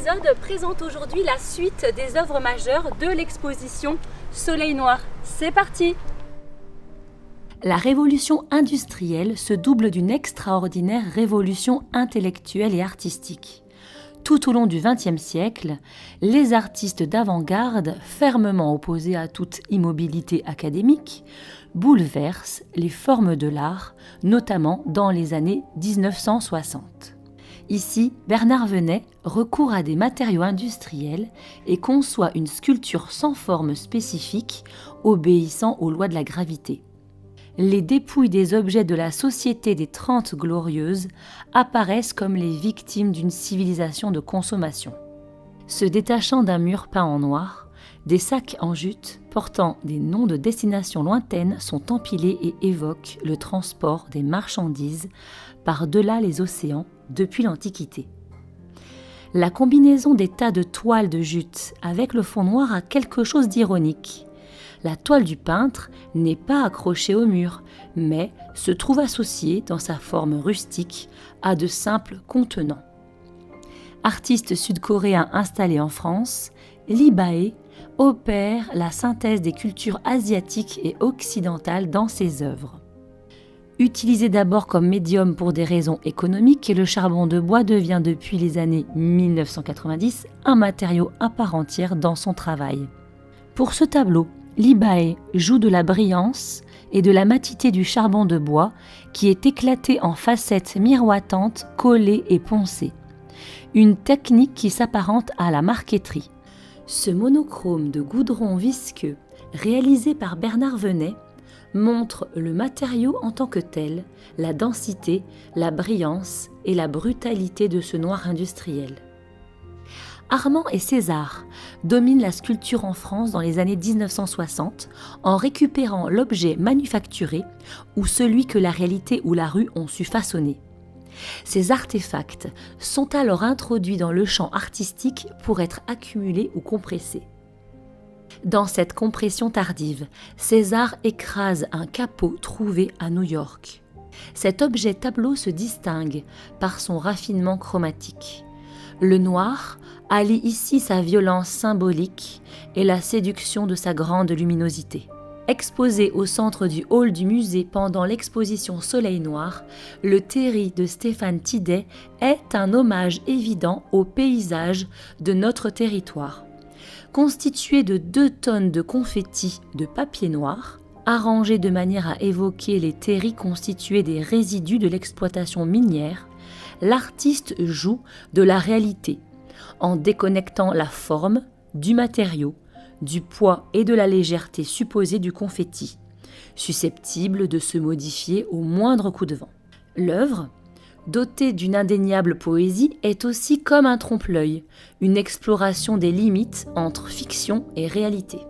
épisode présente aujourd'hui la suite des œuvres majeures de l'exposition Soleil Noir. C'est parti! La révolution industrielle se double d'une extraordinaire révolution intellectuelle et artistique. Tout au long du XXe siècle, les artistes d'avant-garde, fermement opposés à toute immobilité académique, bouleversent les formes de l'art, notamment dans les années 1960. Ici, Bernard Venet recourt à des matériaux industriels et conçoit une sculpture sans forme spécifique, obéissant aux lois de la gravité. Les dépouilles des objets de la Société des 30 Glorieuses apparaissent comme les victimes d'une civilisation de consommation. Se détachant d'un mur peint en noir, des sacs en jute portant des noms de destinations lointaines sont empilés et évoquent le transport des marchandises par-delà les océans depuis l'Antiquité. La combinaison des tas de toiles de jute avec le fond noir a quelque chose d'ironique. La toile du peintre n'est pas accrochée au mur, mais se trouve associée, dans sa forme rustique, à de simples contenants. Artiste sud-coréen installé en France, Lee Bae opère la synthèse des cultures asiatiques et occidentales dans ses œuvres. Utilisé d'abord comme médium pour des raisons économiques, le charbon de bois devient depuis les années 1990 un matériau à part entière dans son travail. Pour ce tableau, Lee Bae joue de la brillance et de la matité du charbon de bois qui est éclaté en facettes miroitantes, collées et poncées. Une technique qui s'apparente à la marqueterie. Ce monochrome de goudron visqueux, réalisé par Bernard Venet, montre le matériau en tant que tel, la densité, la brillance et la brutalité de ce noir industriel. Armand et César dominent la sculpture en France dans les années 1960 en récupérant l'objet manufacturé ou celui que la réalité ou la rue ont su façonner. Ces artefacts sont alors introduits dans le champ artistique pour être accumulés ou compressés. Dans cette compression tardive, César écrase un capot trouvé à New York. Cet objet tableau se distingue par son raffinement chromatique. Le noir allie ici sa violence symbolique et la séduction de sa grande luminosité. Exposé au centre du hall du musée pendant l'exposition Soleil Noir, le terri de Stéphane Tidet est un hommage évident au paysage de notre territoire. Constitué de 2 tonnes de confettis de papier noir, arrangés de manière à évoquer les terris constitués des résidus de l'exploitation minière, l'artiste joue de la réalité, en déconnectant la forme du matériau, du poids et de la légèreté supposée du confetti, susceptible de se modifier au moindre coup de vent. L'œuvre, dotée d'une indéniable poésie, est aussi comme un trompe-l'œil, une exploration des limites entre fiction et réalité.